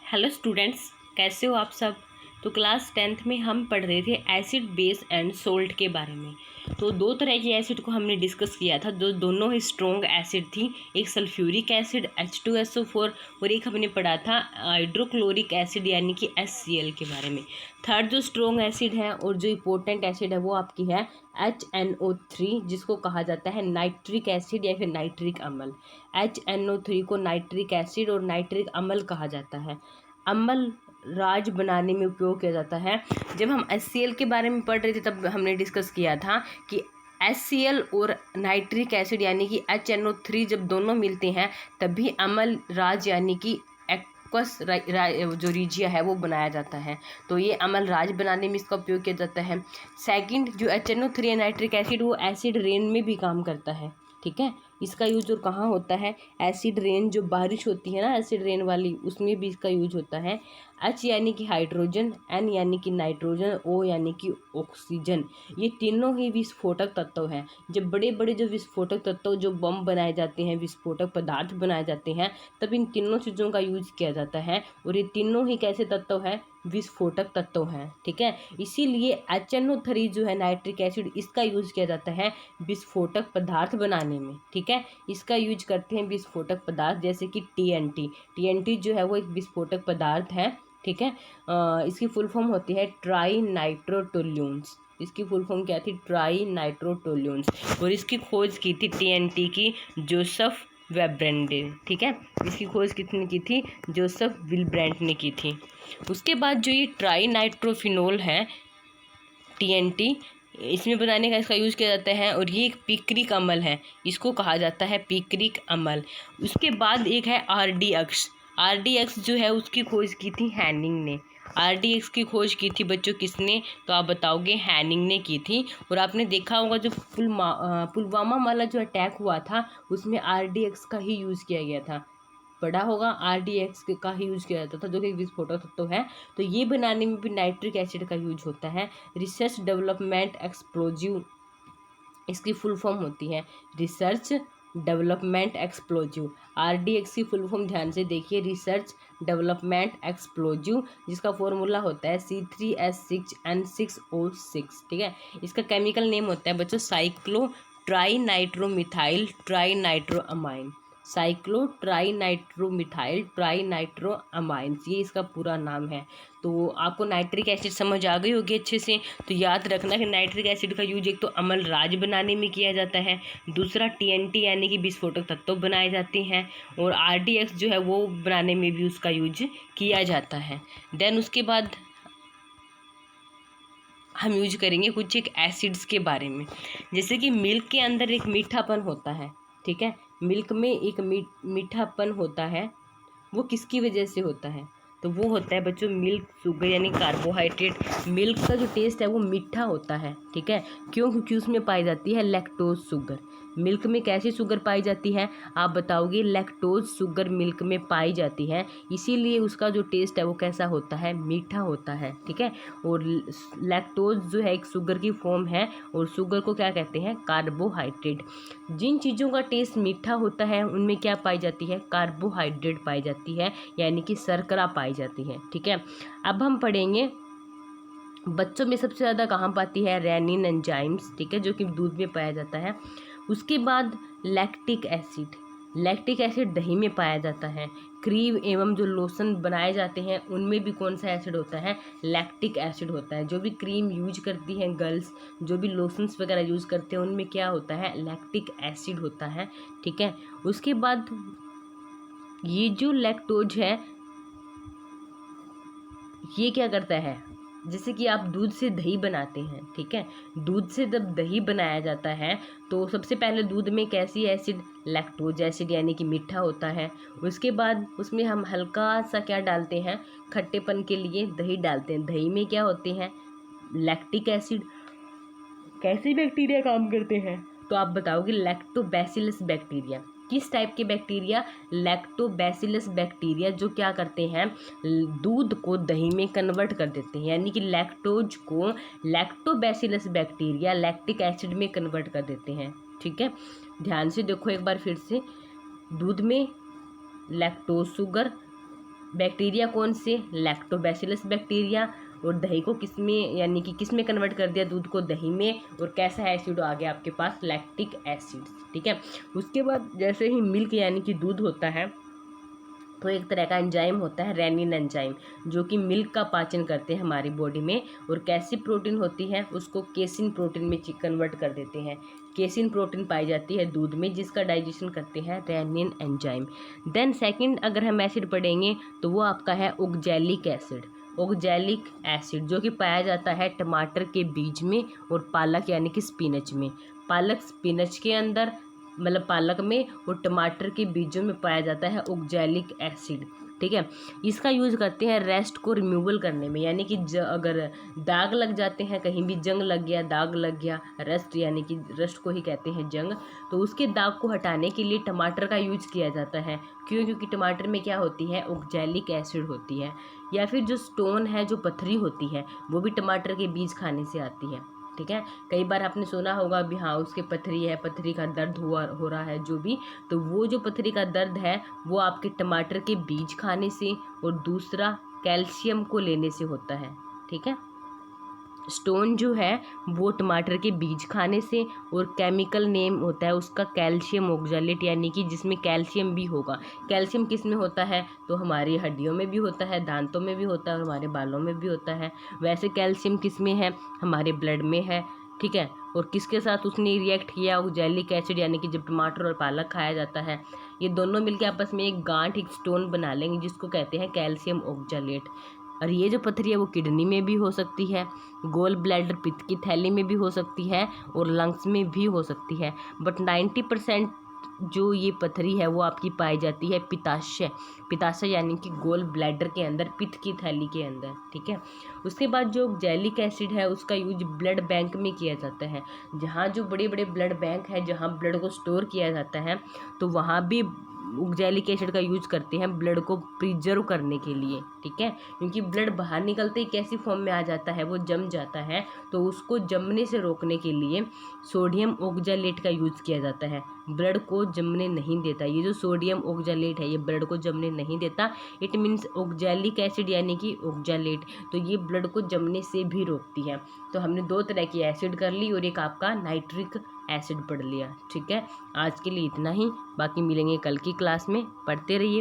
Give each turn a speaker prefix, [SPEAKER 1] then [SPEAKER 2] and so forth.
[SPEAKER 1] Hello students, कैसे हो आप सब। तो क्लास 10th में हम पढ़ रहे थे एसिड बेस एंड सोल्ट के बारे में। तो दो तरह की एसिड को हमने डिस्कस किया था, जो दोनों ही स्ट्रॉन्ग एसिड थी। एक सल्फ्यूरिक एसिड H2SO4 और एक हमने पढ़ा था हाइड्रोक्लोरिक एसिड यानी कि HCl के बारे में। थर्ड जो स्ट्रॉन्ग एसिड है और जो इम्पोर्टेंट एसिड है वो आपकी है HNO3, जिसको कहा जाता है नाइट्रिक एसिड या फिर नाइट्रिक अम्ल। HNO3 को नाइट्रिक एसिड और नाइट्रिक अम्ल कहा जाता है। अम्ल राज बनाने में उपयोग किया जाता है। जब हम HCl के बारे में पढ़ रहे थे तब हमने डिस्कस किया था कि HCl और नाइट्रिक एसिड यानी कि HNO3 जब दोनों मिलते हैं तभी अम्ल राज यानी कि एक्वस जो रीजिया है वो बनाया जाता है। तो ये अम्ल राज बनाने में इसका उपयोग किया जाता है। सेकंड जो HNO3 है नाइट्रिक एसिड, वो एसिड रेन में भी काम करता है। ठीक है, इसका यूज और कहाँ होता है? एसिड रेन, जो बारिश होती है ना एसिड रेन वाली, उसमें भी इसका यूज होता है। H यानी कि हाइड्रोजन, N यानी कि नाइट्रोजन, O यानी कि ऑक्सीजन, ये तीनों ही विस्फोटक तत्व हैं। जब बड़े बड़े जो विस्फोटक तत्व, जो बम बनाए जाते हैं, विस्फोटक पदार्थ बनाए जाते हैं, तब इन तीनों चीज़ों का यूज किया जाता है। और ये तीनों ही कैसे तत्व हैं? विस्फोटक तत्व हैं। ठीक है, इसीलिए HNO3 जो है नाइट्रिक एसिड, इसका यूज किया जाता है विस्फोटक पदार्थ बनाने में। ठीक है, इसका यूज करते हैं विस्फोटक पदार्थ, जैसे कि TNT जो है वो एक विस्फोटक पदार्थ है। ठीक है, इसकी फुल फॉर्म होती है ट्राई नाइट्रोटोल्यून्स। इसकी फुल फॉर्म क्या थी? ट्राई नाइट्रोटोल्यून्स। और इसकी खोज की थी TNT की जोसेफ वेब्रेंट ने। ठीक है, इसकी खोज किसने की थी? जोसेफ विल्ब्रेंट ने की थी। उसके बाद जो ये ट्राई नाइट्रोफिनोल है TNT, इसमें बनाने का इसका यूज़ किया जाता है। और ये एक पिक्रिक अम्ल है, इसको कहा जाता है पिक्रिक अम्ल। उसके बाद एक है RDX जो है उसकी खोज की थी हैनिंग ने। RDX की खोज की थी बच्चों किसने? तो आप बताओगे हैनिंग ने की थी। और आपने देखा होगा जो पुलवामा वाला जो अटैक हुआ था उसमें RDX का ही यूज़ किया गया था। पढ़ा होगा, RDX का ही यूज किया जाता था, जो कि विस्फोटक तत्व है। तो ये बनाने में भी नाइट्रिक एसिड का यूज होता है। रिसर्च डेवलपमेंट एक्सप्लोजिव, इसकी फुल फॉर्म होती है रिसर्च डेवलपमेंट एक्सप्लोजिव। RDX की फुल फॉर्म ध्यान से देखिए, रिसर्च डेवलपमेंट एक्सप्लोजिव, जिसका फॉर्मूला होता है C3H6N6O6। ठीक है, इसका केमिकल नेम होता है बच्चों cyclo tri nitromethyl tri nitroamine. Cyclo tri nitromethyl tri nitroamines, ये इसका पूरा नाम है। तो आपको नाइट्रिक एसिड समझ आ गई होगी अच्छे से। तो याद रखना कि नाइट्रिक एसिड का यूज एक तो अम्ल राज बनाने में किया जाता है, दूसरा TNT यानी कि विस्फोटक तत्व बनाए जाते हैं, और RDX जो है वो बनाने में भी उसका यूज किया जाता है। देन उसके बाद हम यूज करेंगे कुछ एक एसिड्स के बारे में। जैसे कि मिल्क के अंदर एक मीठापन होता है। ठीक है, मिल्क में एक मीठापन होता है, वो किसकी वजह से होता है? तो वो होता है बच्चों मिल्क शुगर यानी कार्बोहाइड्रेट। मिल्क का जो टेस्ट है वो मीठा होता है। ठीक है, क्यों? क्योंकि उसमें पाई जाती है लैक्टोज शुगर। मिल्क में कैसी शुगर पाई जाती है? आप बताओगे, लैक्टोज शुगर मिल्क में पाई जाती है, इसीलिए उसका जो टेस्ट है वो कैसा होता है? मीठा होता है। ठीक है, और लैक्टोज जो है एक शुगर की फॉर्म है, और शुगर को क्या कहते हैं? कार्बोहाइड्रेट। जिन चीज़ों का टेस्ट मीठा होता है उनमें क्या पाई जाती है? कार्बोहाइड्रेट पाई जाती है, यानी कि शर्करा पाई जाती है। ठीक है, अब हम पढ़ेंगे बच्चों में सबसे ज़्यादा कहाँ पाती है? Renin enzymes. ठीक है, जो कि दूध में पाया जाता है। उसके बाद लैक्टिक एसिड दही में पाया जाता है। क्रीम एवं जो लोशन बनाए जाते हैं उनमें भी कौन सा एसिड होता है? लैक्टिक एसिड होता है। जो भी क्रीम यूज करती हैं गर्ल्स, जो भी लोशंस वगैरह यूज करते हैं, उनमें क्या होता है? लैक्टिक एसिड होता है। ठीक है, उसके बाद ये जो लैक्टोज है ये क्या करता है? जैसे कि आप दूध से दही बनाते हैं। ठीक है, दूध से जब दही बनाया जाता है तो सबसे पहले दूध में कैसी एसिड? लैक्टोज एसिड, यानी कि मीठा होता है। उसके बाद उसमें हम हल्का सा क्या डालते हैं? खट्टेपन के लिए दही डालते हैं। दही में क्या होते हैं? Lactic acid. कैसे बैक्टीरिया काम करते हैं? तो आप बताओगे लैक्टोबैसिलस बैक्टीरिया। किस टाइप के बैक्टीरिया? लैक्टोबैसिलस बैक्टीरिया, जो क्या करते हैं? दूध को दही में कन्वर्ट कर देते हैं, यानी कि लैक्टोज को लैक्टोबैसिलस बैक्टीरिया लैक्टिक एसिड में कन्वर्ट कर देते हैं। ठीक है, ध्यान से देखो एक बार फिर से, दूध में लैक्टोज शुगर बैक्टीरिया कौन से, लैक्टोबैसिलस बैक्टीरिया। और दही को किस में, यानी कि किस में कन्वर्ट कर दिया, दूध को दही में। और कैसा एसिड आ गया आपके पास, लैक्टिक एसिड। ठीक है। उसके बाद जैसे ही मिल्क यानी कि दूध होता है, तो एक तरह का एंजाइम होता है रेनिन एंजाइम, जो कि मिल्क का पाचन करते हैं हमारी बॉडी में। और कैसी प्रोटीन होती है, उसको केसिन प्रोटीन में कन्वर्ट कर देते हैं। केसिन प्रोटीन पाई जाती है दूध में, जिसका डाइजेशन करते हैं रेनिन एंजाइम। देन सेकंड अगर हम एसिड पढ़ेंगे तो वो आपका है ऑक्जेलिक एसिड। ऑक्जेलिक एसिड जो कि पाया जाता है टमाटर के बीज में और पालक यानी कि स्पिनच में। पालक स्पिनच के अंदर, मतलब पालक में, और टमाटर के बीजों में पाया जाता है ऑक्जेलिक एसिड। ठीक है। इसका यूज़ करते हैं रेस्ट को रिमूवल करने में, यानी कि अगर दाग लग जाते हैं, कहीं भी जंग लग गया, दाग लग गया, रस्ट यानी कि रस्ट को ही कहते हैं जंग, तो उसके दाग को हटाने के लिए टमाटर का यूज किया जाता है। क्यों? क्योंकि टमाटर में क्या होती है, ऑक्जेलिक एसिड होती है। या फिर जो स्टोन है, जो पथरी होती है, वो भी टमाटर के बीज खाने से आती है। ठीक है। कई बार आपने सुना होगा भी, हाँ उसके पथरी है, पथरी का दर्द हो रहा है जो भी, तो वो जो पथरी का दर्द है वो आपके टमाटर के बीज खाने से और दूसरा कैल्शियम को लेने से होता है। ठीक है। स्टोन जो है वो टमाटर के बीज खाने से, और केमिकल नेम होता है उसका कैल्शियम ऑक्जेलेट, यानी कि जिसमें कैल्शियम भी होगा। कैल्शियम किस में होता है, तो हमारी हड्डियों में भी होता है, दांतों में भी होता है, और हमारे बालों में भी होता है। वैसे कैल्शियम किस में है, हमारे ब्लड में है। ठीक है। और किसके साथ उसने रिएक्ट किया, ऑक्जेलिक एसिड, यानी कि जब टमाटर और पालक खाया जाता है, ये दोनों मिलकर आपस में एक गांठ, एक स्टोन बना लेंगे, जिसको कहते हैं कैल्शियम ऑक्जेलेट। और ये जो पथरी है वो किडनी में भी हो सकती है, गोल ब्लैडर पित्त की थैली में भी हो सकती है, और लंग्स में भी हो सकती है। बट 90% जो ये पथरी है वो आपकी पाई जाती है पित्ताशय, पित्ताशय यानी कि गोल ब्लैडर के अंदर, पित्त की थैली के अंदर। ठीक है। उसके बाद जो ऑक्जेलिक एसिड है उसका यूज ब्लड बैंक में किया जाता है। जहाँ जो बड़े बड़े ब्लड बैंक है, जहाँ ब्लड को स्टोर किया जाता है, तो वहाँ भी ऑक्जेलिक एसिड का यूज करते हैं ब्लड को प्रिजर्व करने के लिए। ठीक है। क्योंकि ब्लड बाहर निकलते ही कैसी फॉर्म में आ जाता है, वो जम जाता है, तो उसको जमने से रोकने के लिए सोडियम ऑक्जेलेट का यूज किया जाता है। ब्लड को जमने नहीं देता, ये जो सोडियम ऑक्जेलेट है ये ब्लड को जमने नहीं देता। इट मीन्स ऑक्जेलिक एसिड यानी कि ऑक्जेलेट, तो ये ब्लड को जमने से भी रोकती है। तो हमने दो तरह की एसिड कर ली और एक आपका नाइट्रिक एसिड पढ़ लिया। ठीक है। आज के लिए इतना ही, बाकी मिलेंगे कल की क्लास में। पढ़ते रहिए।